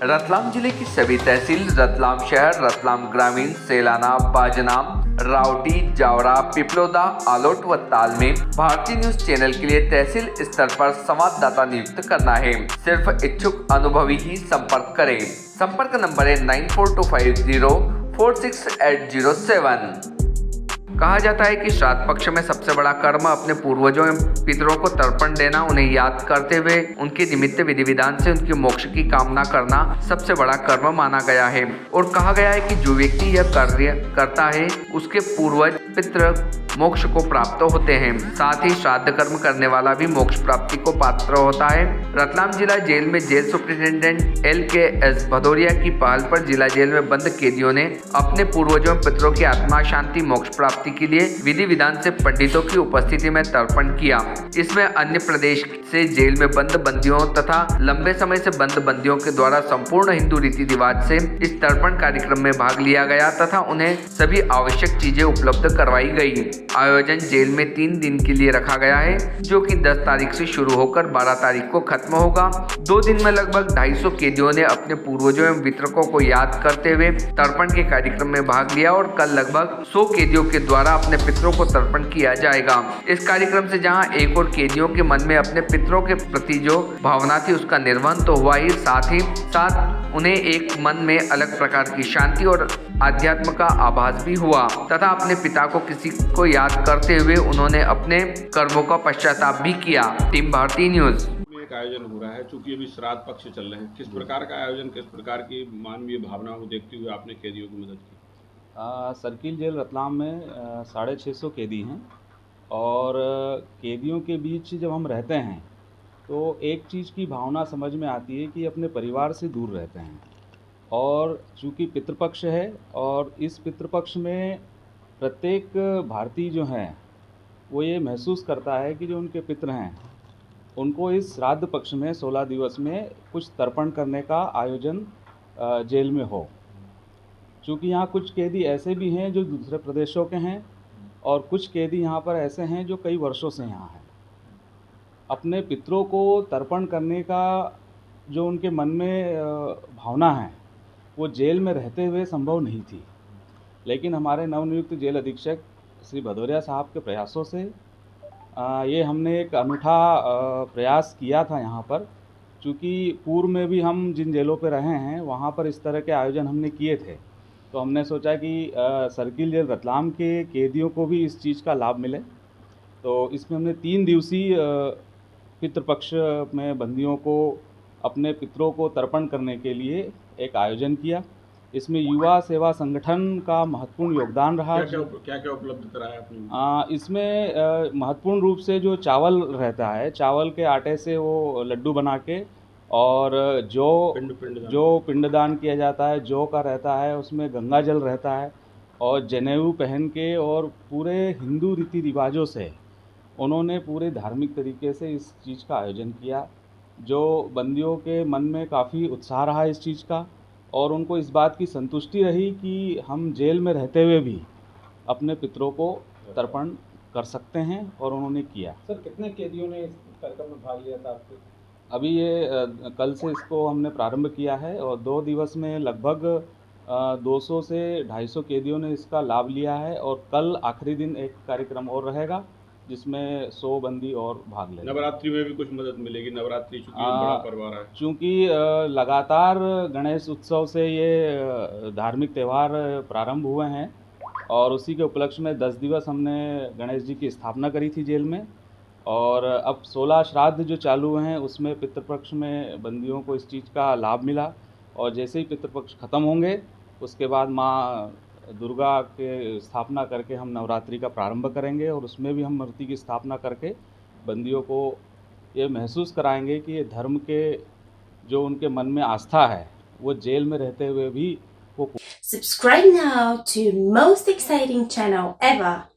रतलाम जिले की सभी तहसील रतलाम शहर, रतलाम ग्रामीण, सेलाना, बाजनाम, रावटी, जावरा, पिपलोदा, आलोट व ताल में भारतीय न्यूज चैनल के लिए तहसील स्तर पर संवाददाता नियुक्त करना है। सिर्फ इच्छुक अनुभवी ही संपर्क करें। संपर्क नंबर है 9425046807। कहा जाता है कि श्राद्ध पक्ष में सबसे बड़ा कर्म अपने पूर्वजों एवं पितरों को तर्पण देना, उन्हें याद करते हुए उनके निमित्त विधि विधान से उनके मोक्ष की कामना करना सबसे बड़ा कर्म माना गया है। और कहा गया है कि जो व्यक्ति यह कार्य करता है उसके पूर्वज पितृ मोक्ष को प्राप्त होते हैं। साथ ही श्राद्ध कर्म करने वाला भी मोक्ष प्राप्ति को पात्र होता है। रतलाम जिला जेल में जेल सुप्रिंटेंडेंट LKS भदौरिया की पहल पर जिला जेल में बंद कैदियों ने अपने पूर्वजों पितरों की आत्मा शांति मोक्ष प्राप्ति के लिए विधि विधान से पंडितों की उपस्थिति में तर्पण किया। इसमें अन्य प्रदेश से जेल में बंद बंदियों तथा लंबे समय से बंद बंदियों के द्वारा संपूर्ण हिंदू रीति रिवाज से इस तर्पण कार्यक्रम में भाग लिया गया तथा उन्हें सभी आवश्यक चीजें उपलब्ध करवाई गई। आयोजन जेल में 3 दिन के लिए रखा गया है, जो कि 10 तारीख से शुरू होकर 12 तारीख को खत्म होगा। 2 दिन में लगभग 250 कैदियों ने अपने पूर्वजों एवं वितरकों को याद करते हुए तर्पण के कार्यक्रम में भाग लिया और कल लगभग 100 कैदियों के द्वारा अपने पितरों को तर्पण किया जाएगा। इस कार्यक्रम से जहां एक और कैदियों के मन में अपने पितरों के प्रति जो भावना थी उसका निर्वहन तो हुआ ही साथ उन्हें एक मन में अलग प्रकार की शांति और आध्यात्म का आभास भी हुआ तथा अपने पिता को किसी को याद करते हुए उन्होंने अपने कर्मों का पश्चाताप भी किया। टीम भारतीय न्यूज एक आयोजन हो रहा है, चूंकि अभी श्राद्ध पक्ष चल रहे हैं, किस प्रकार का आयोजन, किस प्रकार की मानवीय भावनाओं को देखते हुए आपने कैदियों की मदद की? सर्किल जेल रतलाम में 650 कैदी हैं और कैदियों के बीच जब हम रहते हैं तो एक चीज़ की भावना समझ में आती है कि अपने परिवार से दूर रहते हैं। और चूँकि पितृपक्ष है और इस पितृपक्ष में प्रत्येक भारतीय जो हैं वो ये महसूस करता है कि जो उनके पितृ हैं उनको इस श्राद्ध पक्ष में 16 दिवस में कुछ तर्पण करने का आयोजन जेल में हो। चूँकि यहाँ कुछ कैदी ऐसे भी हैं जो दूसरे प्रदेशों के हैं और कुछ कैदी यहाँ पर ऐसे हैं जो कई वर्षों से यहाँ हैं। अपने पितरों को तर्पण करने का जो उनके मन में भावना है वो जेल में रहते हुए संभव नहीं थी, लेकिन हमारे नवनियुक्त जेल अधीक्षक श्री भदौरिया साहब के प्रयासों से ये हमने एक अनूठा प्रयास किया था यहाँ पर। चूँकि पूर्व में भी हम जिन जेलों पर रहे हैं वहाँ पर इस तरह के आयोजन हमने किए थे, तो हमने सोचा कि सर्किल जेल रतलाम के कैदियों को भी इस चीज़ का लाभ मिले। तो इसमें हमने 3 दिवसीय पितृपक्ष में बंदियों को अपने पितरों को तर्पण करने के लिए एक आयोजन किया। इसमें युवा सेवा संगठन का महत्वपूर्ण योगदान रहा। क्या उपलब्ध कराया आपने? इसमें महत्वपूर्ण रूप से जो चावल रहता है, चावल के आटे से वो लड्डू बना के और जो पिंडदान किया जाता है, जौ का रहता है, उसमें गंगा जल रहता है और जनेऊ पहन के और पूरे हिंदू रीति रिवाजों से उन्होंने पूरे धार्मिक तरीके से इस चीज़ का आयोजन किया, जो बंदियों के मन में काफ़ी उत्साह रहा इस चीज़ का और उनको इस बात की संतुष्टि रही कि हम जेल में रहते हुए भी अपने पितरों को तर्पण कर सकते हैं और उन्होंने किया। सर, कितने कैदियों ने इस कार्यक्रम में भाग लिया था आपके? अभी ये कल से इसको हमने प्रारंभ किया है और 2 दिवस में लगभग 200 से 250 कैदियों ने इसका लाभ लिया है और कल आखिरी दिन एक कार्यक्रम और रहेगा जिसमें 100 बंदी और भाग लेंगे। नवरात्रि में भी कुछ मदद मिलेगी? नवरात्रि चूँकि बड़ा पर्व आ रहा है। चूँकि लगातार गणेश उत्सव से ये धार्मिक त्यौहार प्रारंभ हुए हैं और उसी के उपलक्ष्य में 10 दिवस हमने गणेश जी की स्थापना करी थी जेल में और अब 16 श्राद्ध जो चालू हैं उसमें पितृपक्ष में बंदियों को इस चीज़ का लाभ मिला और जैसे ही पितृपक्ष ख़त्म होंगे उसके बाद माँ दुर्गा के स्थापना करके हम नवरात्रि का प्रारंभ करेंगे और उसमें भी हम मूर्ति की स्थापना करके बंदियों को ये महसूस कराएंगे कि ये धर्म के जो उनके मन में आस्था है वो जेल में रहते हुए भी वो। Subscribe now to most exciting channel ever.